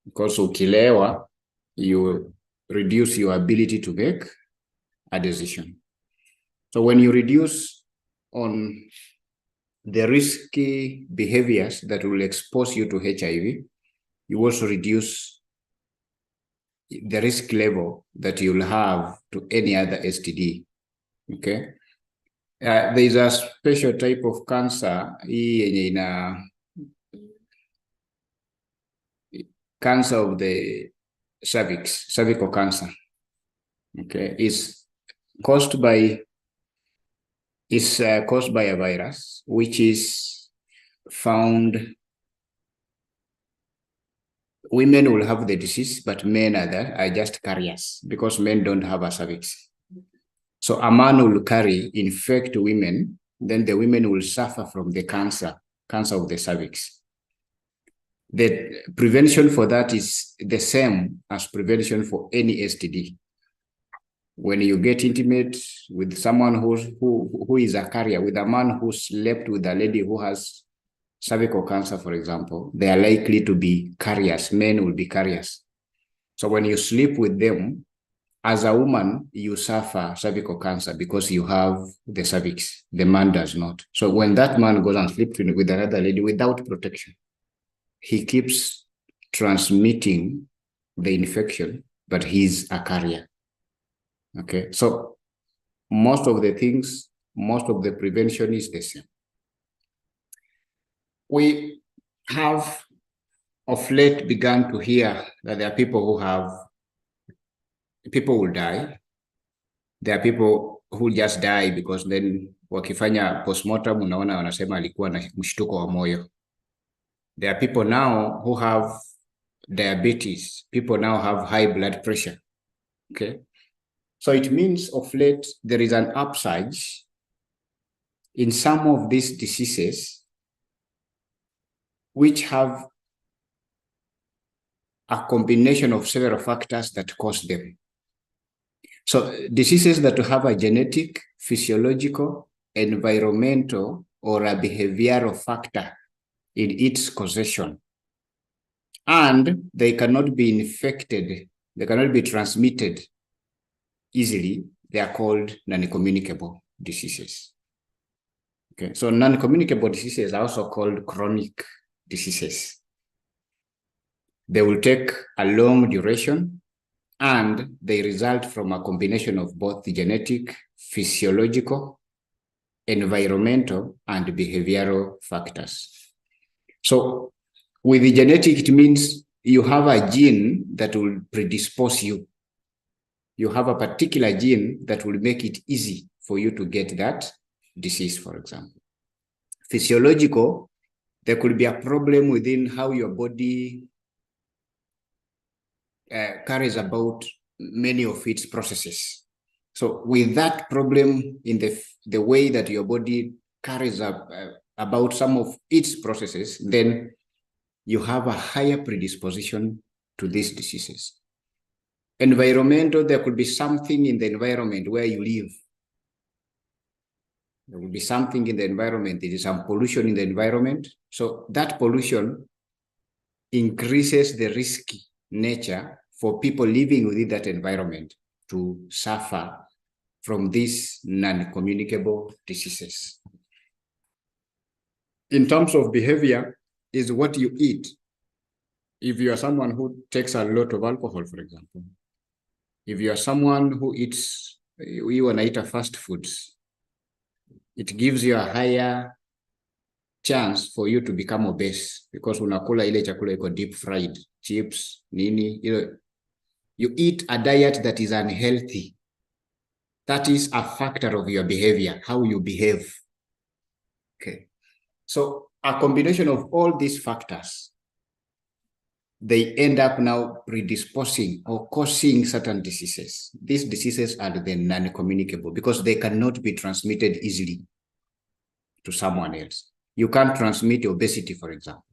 because ukilewa, you reduce your ability to make a decision. So when you reduce on the risky behaviors that will expose you to HIV, you also reduce the risk level that you'll have to any other STD. Okay. There is a special type of cancer, cancer of the cervix, cervical cancer. Okay, it's caused by a virus which is found. Women will have the disease, but men are just carriers because men don't have a cervix. So a man will infect women, then the women will suffer from the cancer of the cervix. The prevention for that is the same as prevention for any STD. When you get intimate with someone who is a carrier, with a man who slept with a lady who has cervical cancer, for example, they are likely to be carriers. Men will be carriers. So when you sleep with them, as a woman, you suffer cervical cancer because you have the cervix. The man does not. So when that man goes and sleeps with another lady without protection, he keeps transmitting the infection, but he's a carrier. Okay, so most of the prevention is the same. We have of late begun to hear that there are people will die. There are people who just die because then wakifanya postmortem unaona wanasema alikuwa na mshtuko wa moyo. There are people now who have diabetes. People now have high blood pressure. Okay. So it means of late there is an upsurge in some of these diseases which have a combination of several factors that cause them. So diseases that have a genetic, physiological, environmental, or a behavioral factor in its causation, and they cannot be infected, they cannot be transmitted easily, they are called non-communicable diseases. Okay, so non-communicable diseases are also called chronic diseases. They will take a long duration, and they result from a combination of both the genetic, physiological, environmental, and behavioral factors. So with the genetic, it means you have a gene that will predispose you. You have a particular gene that will make it easy for you to get that disease, for example. Physiological, there could be a problem within how your body carries about many of its processes. So with that problem in the way that your body carries about some of its processes, then you have a higher predisposition to these diseases. Environmental, there could be something in the environment where you live. There will be something in the environment. There is some pollution in the environment. So that pollution increases the risky nature for people living within that environment to suffer from these non-communicable diseases. In terms of behavior, is what you eat. If you are someone who takes a lot of alcohol, for example, if you are someone who eats, you want to eat fast foods, it gives you a higher chance for you to become obese because unakula ile chakula iko deep fried, chips, nini, you eat a diet that is unhealthy. That is a factor of your behavior, how you behave. Okay. So a combination of all these factors, they end up now predisposing or causing certain diseases. These diseases are the non-communicable because they cannot be transmitted easily to someone else. You can't transmit obesity, for example.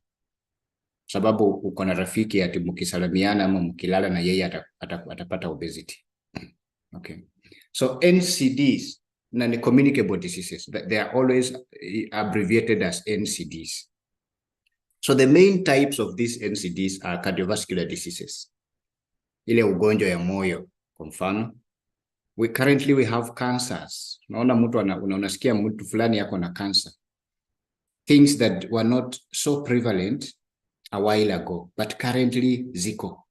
Sababu uko na rafiki ati mkisalamiana ama mkilala na yeye atapata obesity. Okay. So NCDs, non-communicable diseases, they are always abbreviated as NCDs. So the main types of these NCDs are cardiovascular diseases. Ile ugonjwa ya moyo, kwa mfano. Currently we have cancers. Unaona mtu unasikia mtu fulani yako na cancer. Things that were not so prevalent a while ago, but currently ziko.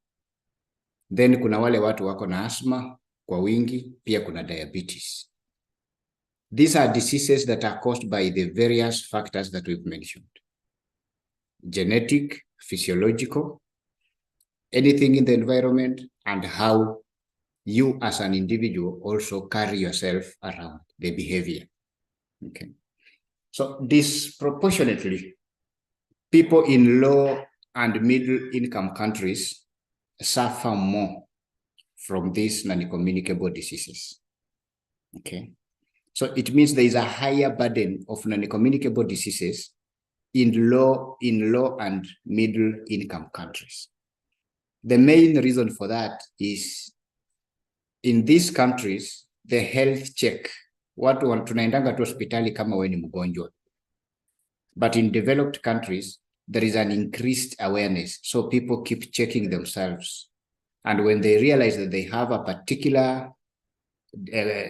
Then kuna wale watu wako na asthma kwa wingi, pia kuna diabetes. These are diseases that are caused by the various factors that we've mentioned. Genetic, physiological, anything in the environment, and how you as an individual also carry yourself around the behavior. Okay. So disproportionately, people in low and middle income countries suffer more from these non-communicable diseases. Okay. So it means there is a higher burden of non-communicable diseases in low and middle income countries. The main reason for that is in these countries, the health check, watu tunaendanga tu hospitali kama wewe ni mgonjwa. But in developed countries, there is an increased awareness. So people keep checking themselves. And when they realize that they have a particular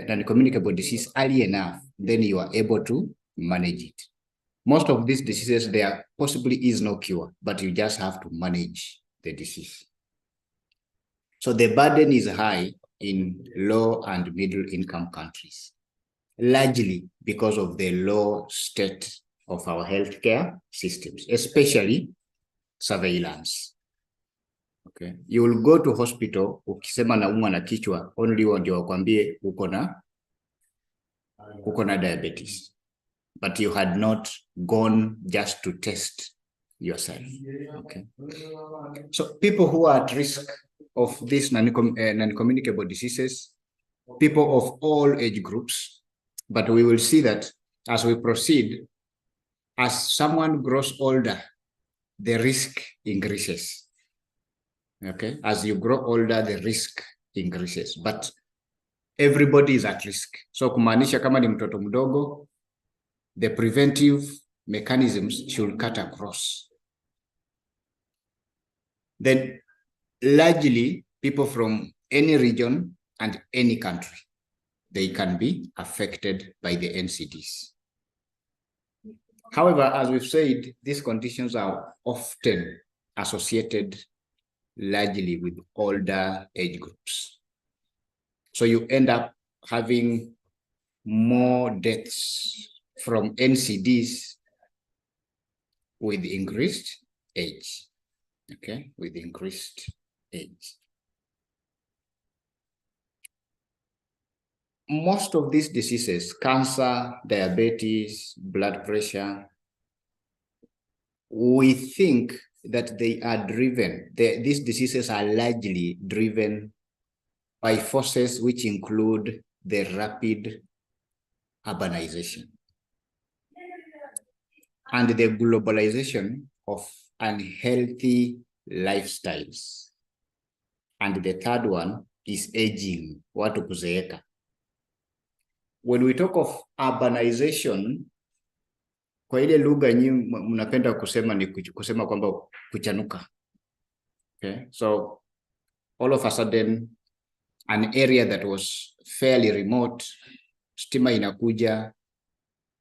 non-communicable disease early enough, then you are able to manage it. Most of these diseases, there possibly is no cure, but you just have to manage the disease. So the burden is high in low and middle income countries, largely because of the low state of our healthcare systems, especially surveillance. Okay, you will go to hospital, ukisema na umwa na kichwa, only ndio wakwambie uko na diabetes, but you had not gone just to test yourself. Okay, so people who are at risk of these non-communicable diseases, people of all age groups, but we will see that as we proceed, as someone grows older, the risk increases. Okay, as you grow older, the risk increases, but everybody is at risk. So kumaanisha kama ni mtoto mdogo, the preventive mechanisms should cut across. Then largely people from any region and any country, they can be affected by the NCDs. However, as we've said, these conditions are often associated largely with older age groups. So you end up having more deaths from NCDs with increased age. Okay, with increased age. Most of these diseases, cancer, diabetes, blood pressure, we think that they are driven, these diseases are largely driven by forces which include the rapid urbanization and the globalization of unhealthy lifestyles. And the third one is aging, watu kuzeeka. When we talk of urbanization, kwa ile lugha nyinyi mnapenda kusema ni kusema kwamba kuchanuka. Okay, so all of a sudden an area that was fairly remote, stima inakuja,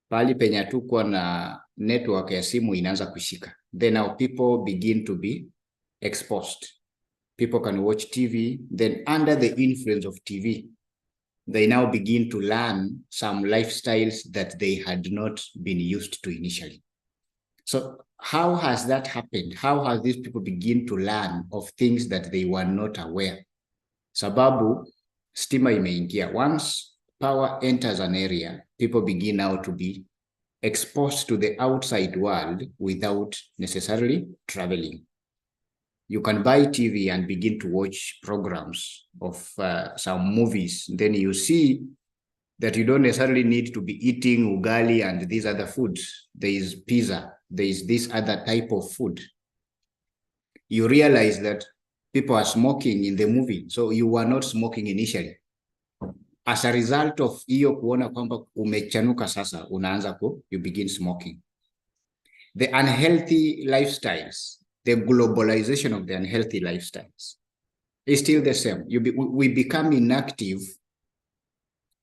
pali penye hatukuwa na network ya simu inaanza kushika. Then now people begin to be exposed. People can watch TV, then under the influence of TV, they now begin to learn some lifestyles that they had not been used to initially. So how has that happened? How have these people begin to learn of things that they were not aware? Sababu, stima imeingia. Once power enters an area, people begin now to be exposed to the outside world without necessarily traveling. You can buy TV and begin to watch programs of some movies. Then you see that you don't necessarily need to be eating ugali and these other foods. There is pizza. There is this other type of food. You realize that people are smoking in the movie. So you were not smoking initially. As a result of hiyo kuona kwamba umechanuka sasa, unaanza you begin smoking. the unhealthy lifestyles, the globalization of the unhealthy lifestyles is still the same. We become inactive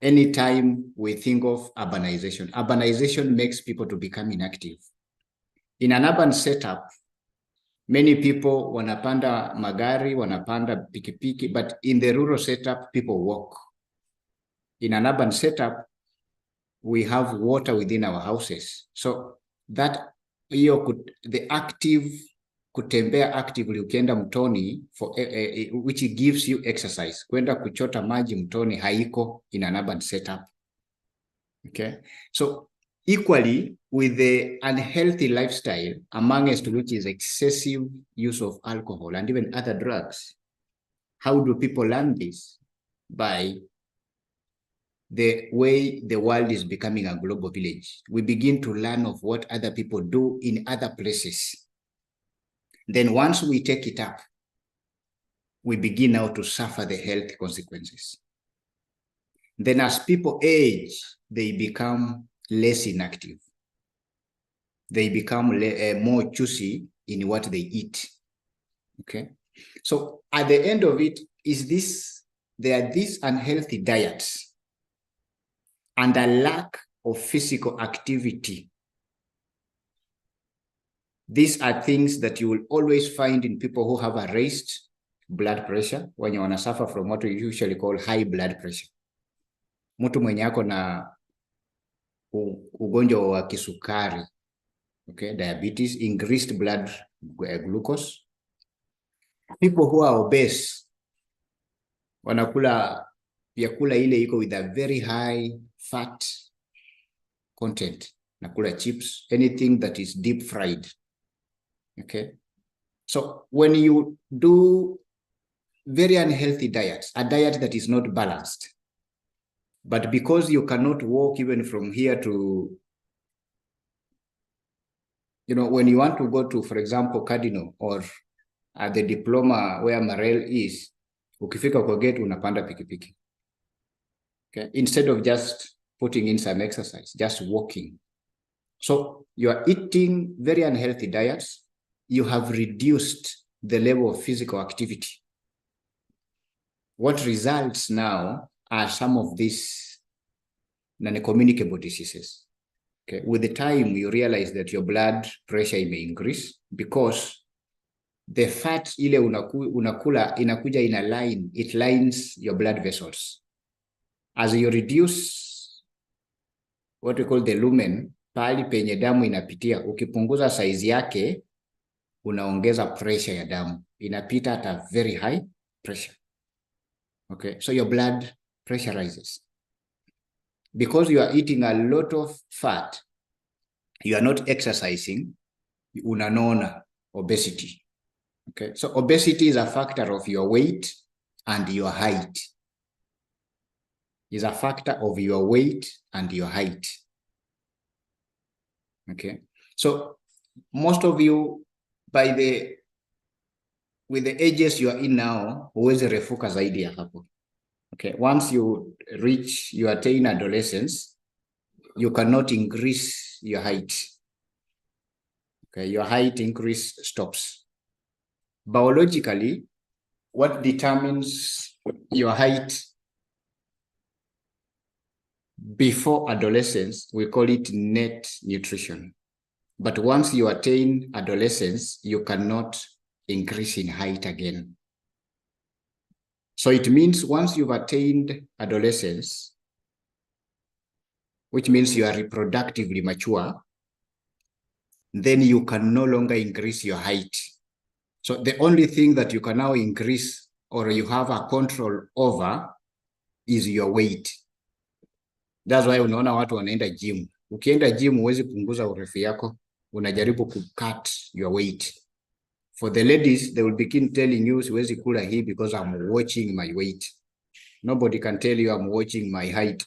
anytime we think of urbanization. Urbanization makes people to become inactive. In an urban setup, many people wanapanda magari, wanapanda pikipiki, but in the rural setup, people walk. In an urban setup, we have water within our houses. So that the active, kutembea actively ukienda mtoni, which gives you exercise. Kwenda kuchota maji mtoni haiko in an urban setup. Okay, so equally with the unhealthy lifestyle, amongst which is excessive use of alcohol and even other drugs. How do people learn this? By the way the world is becoming a global village. We begin to learn of what other people do in other places. Then once we take it up, we begin now to suffer the health consequences. Then as people age, they become less inactive. They become more choosy in what they eat. Okay. So at the end of it, there are these unhealthy diets and a lack of physical activity. These are things that you will always find in people who have a raised blood pressure, when you want to suffer from what we usually call high blood pressure. Mtu mwenye ako na ugonjwa wa kisukari, okay, diabetes, increased blood glucose. People who are obese, wanakula vyakula ile iko with a very high fat content. Nakula chips, anything that is deep fried. Okay. So when you do very unhealthy diets, a diet that is not balanced, but because you cannot walk even from here to, when you want to go to, for example, Cardinal or the diploma where Marel is, ukifika kwa gate unapanda pikipiki. Okay, instead of just putting in some exercise, just walking. So you are eating very unhealthy diets. You have reduced the level of physical activity. What results now are some of these non-communicable diseases. Okay, with the time you realize that your blood pressure may increase because the fat ile unakula inakuja in a line, it lines your blood vessels. As you reduce what we call the lumen, pali penye damu inapitia, ukipunguza size yake, unaongeza pressure ya damu. Inapita at a very high pressure. Okay, so your blood pressure rises. Because you are eating a lot of fat, you are not exercising, unanona, obesity. Okay, so obesity is a factor of your weight and your height. Is a factor of your weight and your height. Okay, so most of you, with the ages you are in now, huwezi refuka zaidi ya hapo. Okay, once you attain adolescence, you cannot increase your height. Okay, your height increase stops. Biologically, what determines your height before adolescence, we call it net nutrition. But once you attain adolescence, you cannot increase in height again. So it means once you've attained adolescence, which means you are reproductively mature, then you can no longer increase your height. So the only thing that you can now increase or you have a control over is your weight. That's why unaona watu wanaenda gym. Ukienda gym huwezi punguza urefu yako, unajaribu cut your weight. For the ladies, they will begin telling you, siwezi kula hii because I'm watching my weight. Nobody can tell you I'm watching my height.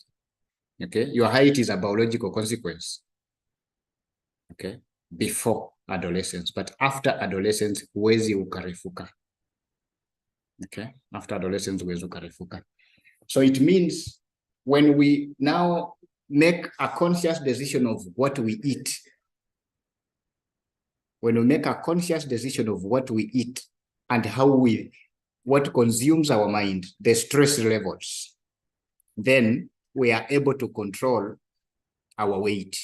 Okay, your height is a biological consequence. Okay, before adolescence, but after adolescence, huwezi ukarefuka. Okay, after adolescence, huwezi ukarefuka. So it means when we now make a conscious decision of what we eat, when we make a conscious decision of what we eat and what consumes our mind, the stress levels, then we are able to control our weight.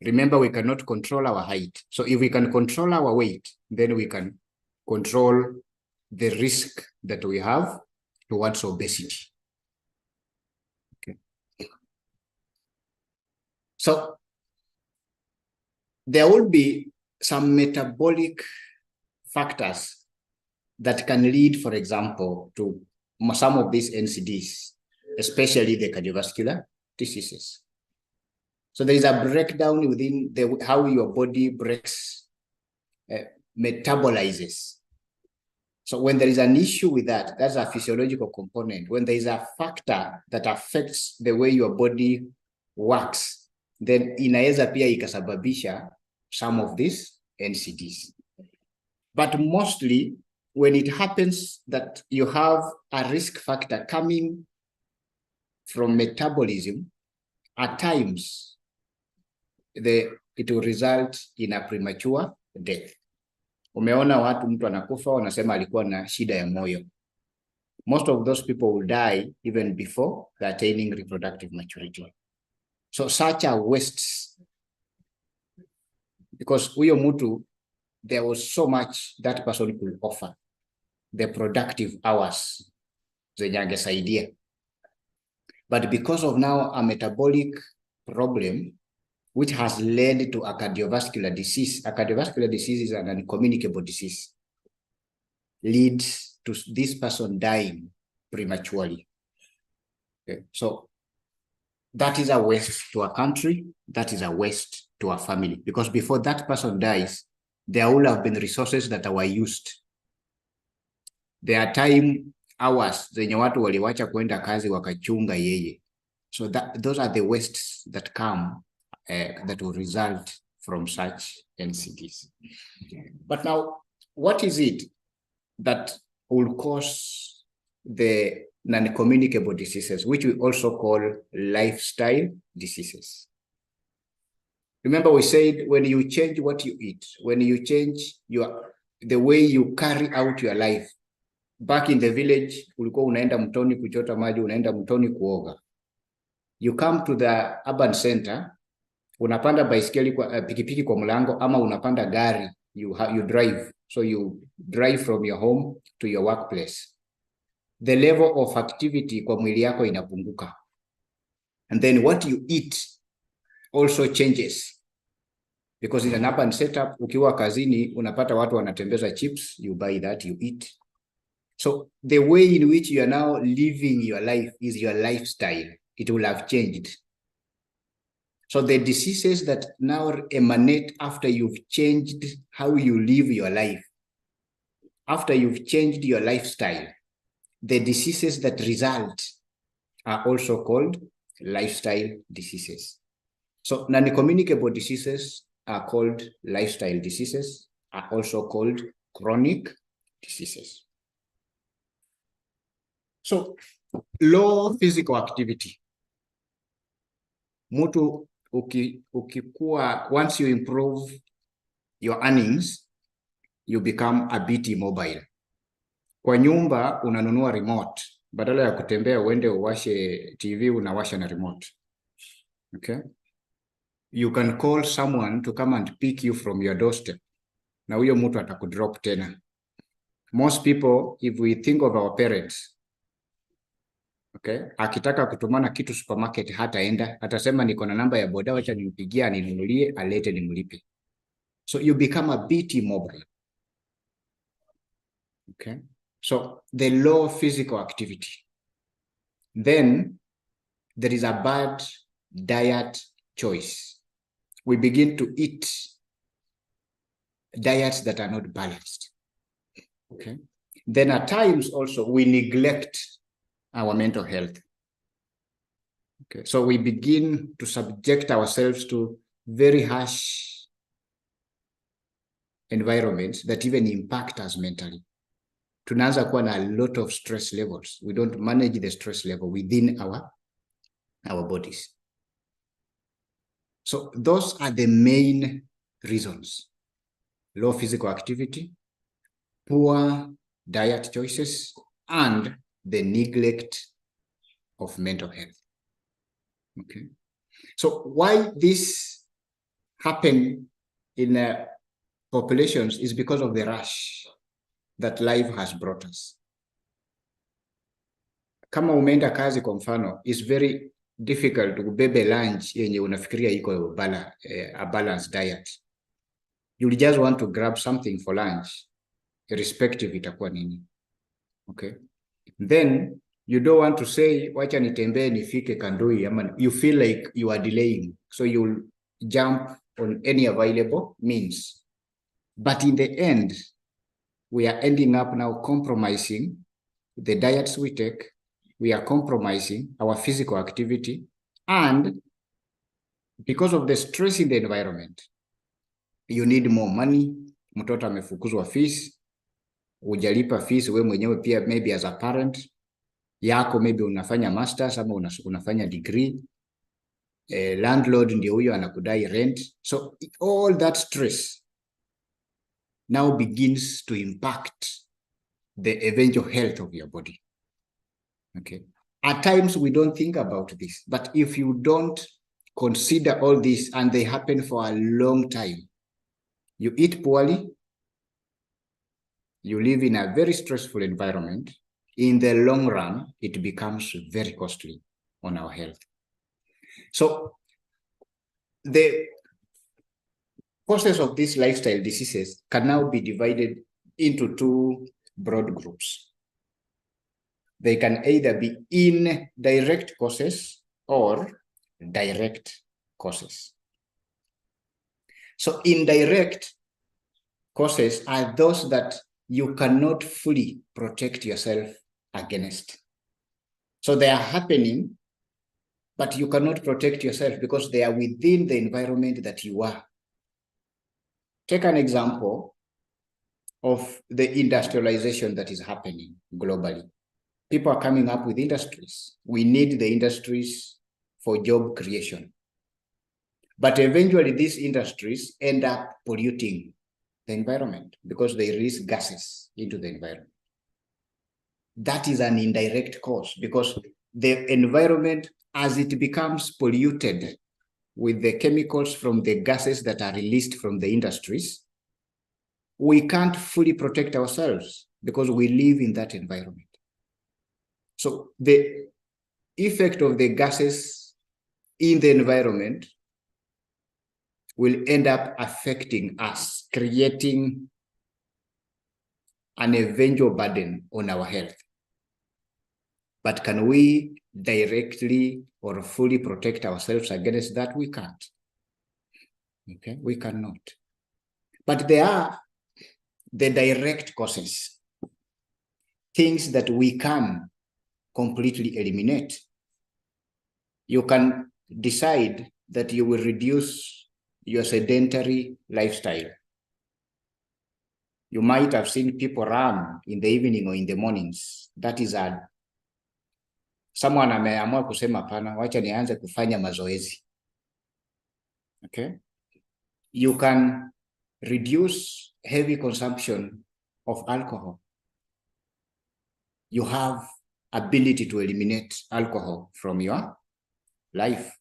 Remember, we cannot control our height. So if we can control our weight, then we can control the risk that we have towards obesity. Okay. So there will be some metabolic factors that can lead, for example, to some of these NCDs, especially the cardiovascular diseases. So there is a breakdown within how your body breaks, metabolizes. So when there is an issue with that, that's a physiological component. When there is a factor that affects the way your body works, then inaweza pia ikasababisha some of these NCDs. But mostly, when it happens that you have a risk factor coming from metabolism, at times, it will result in a premature death. Umeona watu mtu anakufa wanasema alikuwa na shida ya moyo. Most of those people will die even before attaining reproductive maturity. So such a waste, because huyo mtu, there was so much that person could offer, the productive hours zenye angesaidia. But because of now a metabolic problem, which has led to a cardiovascular disease. A cardiovascular disease is an non-communicable disease. Leads to this person dying prematurely. Okay. So that is a waste to a country. That is a waste to a family. Because before that person dies, there will have been resources that were used. There are time hours zenye watu waliwacha kwenda kazi wakachunga yeye. So those are the wastes that come that will result from such NCDs. But now, what is it that will cause the non-communicable diseases, which we also call lifestyle diseases? Remember, we said when you change what you eat, when you change the way you carry out your life. Back in the village, ulikuwa unaenda mtoni kuchota maji, unaenda mtoni kuoga. You come to the urban center, unapanda baiskeli pikipiki kwa mlango, ama unapanda gari, you drive. So you drive from your home to your workplace. The level of activity kwa mwili yako inapunguka. And then what you eat also changes. Because in an urban setup, ukiwa kazini, unapata watu wanatembeza chips, you buy that, you eat. So the way in which you are now living your life is your lifestyle. It will have changed. So the diseases that now emanate after you've changed how you live your life, after you've changed your lifestyle, the diseases that result are also called lifestyle diseases. So non-communicable diseases are called lifestyle diseases, are also called chronic diseases. So low physical activity. Mtu ukikuwa, once you improve your earnings, you become a bit immobile. Kwa nyumba unanunua remote, badala ya kutembea uende uwashe TV, unawasha na remote. Okay? You can call someone to come and pick you from your doorstep. Na huyo mtu atakudrop tena. Most people, if we think of our parents, okay, akitaka kutumana kitu supermarket hataenda, atasema niko na namba ya boda, wacha nimpigie aninunulie, alete nimlipe. So you become a bit immobile. Okay? So the low physical activity. Then there is a bad diet choice. We begin to eat diets that are not balanced. Okay? Then at times also we neglect our mental health. Okay, so we begin to subject ourselves to very harsh environments that even impact us mentally. Tunaanza kuwa na a lot of stress levels. We don't manage the stress level within our bodies. So those are the main reasons low physical activity, poor diet choices, and the neglect of mental health. Okay. So why this happen in populations is because of the rush that life has brought us. Kama umeenda kazi kwa mfano, it's very difficult kubebe lunch yenye unafikiria iko a balanced diet. You'll just want to grab something for lunch, irrespective itakuwa nini. Okay. Then you don't want to say, wacha nitembee nifike Kandui. You feel like you are delaying. So you'll jump on any available means. But in the end, we are ending up now compromising the diets we take. We are compromising our physical activity. And because of the stress in the environment, you need more money. Mtoto amefukuzwa fees. Ujalipa fees we mwenyewe pia, maybe as a parent yako, maybe unafanya masters ama unafanya degree. Landlord ndio huyo anakudai rent. So all that stress now begins to impact the eventual health of your body. Okay. At times we don't think about this, but if you don't consider all this and they happen for a long time, you eat poorly, you live in a very stressful environment. In the long run, it becomes very costly on our health. So the causes of these lifestyle diseases can now be divided into two broad groups. They can either be indirect causes or direct causes. So indirect causes are those that you cannot fully protect yourself against. So they are happening, but you cannot protect yourself because they are within the environment that you are. Take an example of the industrialization that is happening globally. People are coming up with industries. We need the industries for job creation. But eventually these industries end up polluting the environment because they release gases into the environment. That is an indirect cause because the environment, as it becomes polluted with the chemicals from the gases that are released from the industries, we can't fully protect ourselves because we live in that environment. So the effect of the gases in the environment will end up affecting us, creating an eventual burden on our health. But can we directly or fully protect ourselves against that? We can't. Okay, we cannot. But there are the direct causes, things that we can completely eliminate. You can decide that you will reduce your sedentary lifestyle. You might have seen people run in the evening or in the mornings. That is someone ameamua kusema pana, wacha nianze kufanya mazoezi. Okay? You can reduce heavy consumption of alcohol. You have ability to eliminate alcohol from your life.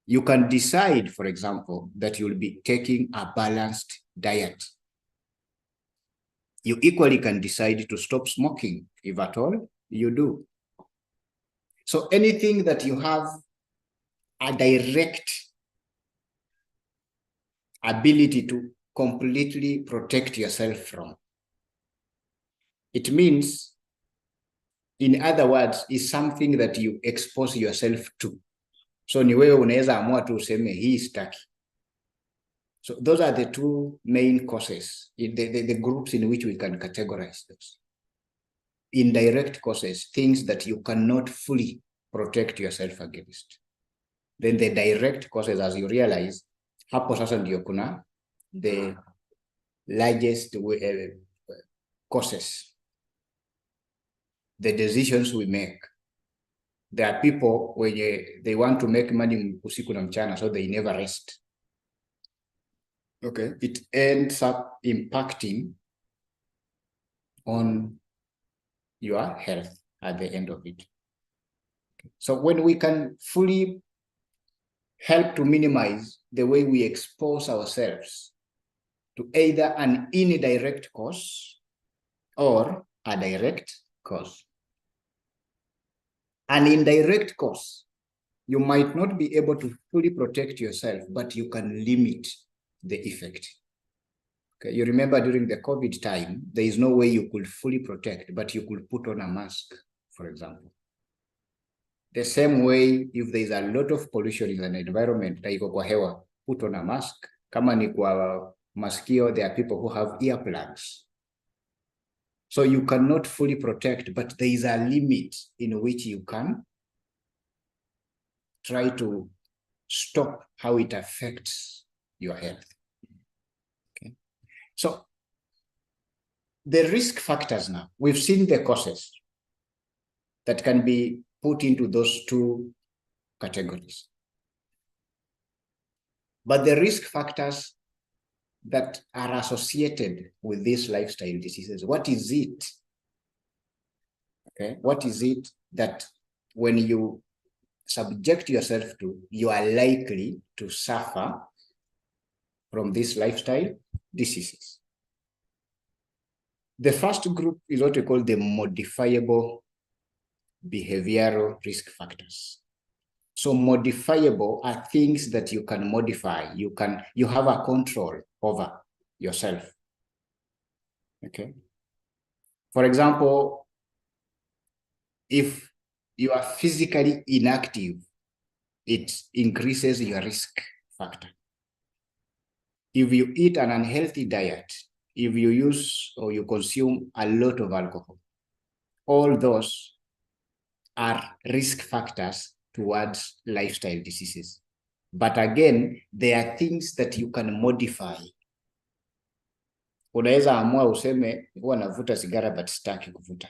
You can decide, for example, that you'll be taking a balanced diet. You equally can decide to stop smoking, if at all you do. So anything that you have a direct ability to completely protect yourself from, it means, in other words, is something that you expose yourself to. So ni wewe unaweza amua tu useme hii sitaki. So those are the two main causes, the groups in which we can categorize those. Indirect causes, things that you cannot fully protect yourself against. Then the direct causes, as you realize, hapo sasa ndio kuna the largest causes. The decisions we make. There are people when they want to make money usiku na mchana, so they never rest. okay, it ends up impacting on your health at the end of it. So when we can fully help to minimize the way we expose ourselves to either an indirect cause or a direct cause. An indirect cause, you might not be able to fully protect yourself, but you can limit the effect. Okay, you remember during the COVID time, there is no way you could fully protect, but you could put on a mask, for example. The same way, if there is a lot of pollution in an environment, like kwa hewa, put on a mask. Kama ni kwa maskio, there are people who have earplugs. So you cannot fully protect, but there is a limit in which you can try to stop how it affects your health. Okay. So the risk factors now, we've seen the causes that can be put into those two categories. But the risk factors that are associated with these lifestyle diseases, what is it? Okay, what is it that when you subject yourself to, you are likely to suffer from these lifestyle diseases? The first group is what we call the modifiable behavioral risk factors. So modifiable are things that you can modify. You have a control over yourself. Okay. For example, if you are physically inactive, it increases your risk factor. If you eat an unhealthy diet, if you use or you consume a lot of alcohol, all those are risk factors towards lifestyle diseases. But again, there are things that you can modify. Unaweza amua useme huwa navuta sigara but sitaki kuvuta.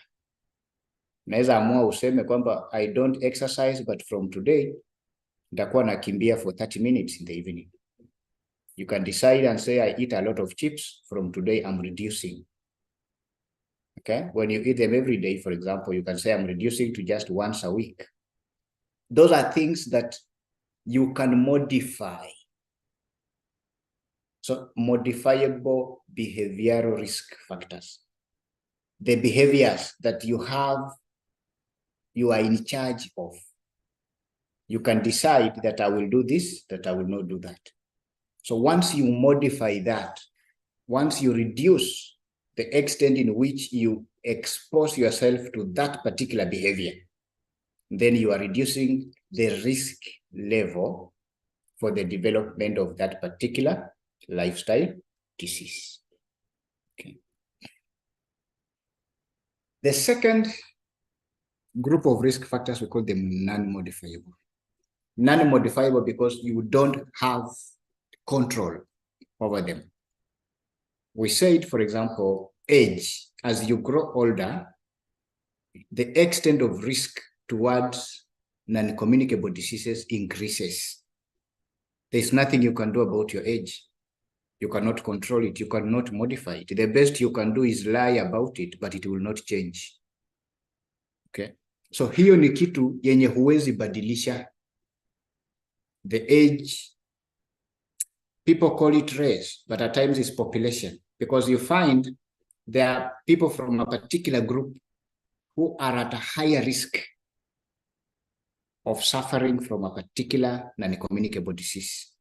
Unaweza amua useme kwamba I don't exercise but from today nitakuwa nakimbia for 30 minutes in the evening. You can decide and say I eat a lot of chips, from today I'm reducing. Okay, when you eat them every day, for example, you can say I'm reducing to just once a week. Those are things that you can modify. So modifiable behavioral risk factors. The behaviors that you are in charge of. You can decide that I will do this, that I will not do that. So once you modify that, once you reduce the extent in which you expose yourself to that particular behavior, then you are reducing the risk level for the development of that particular lifestyle disease. Okay. The second group of risk factors, we call them non-modifiable. Non-modifiable because you don't have control over them. We said, for example, age. As you grow older, the extent of risk towards non-communicable diseases increases. There's nothing you can do about your age. You cannot control it. You cannot modify it. The best you can do is lie about it, but it will not change. Okay. So hiyo ni kitu yenye huwezi badilisha. The age, people call it race, but at times it's population, because you find there are people from a particular group who are at a higher risk of suffering from a particular non-communicable disease.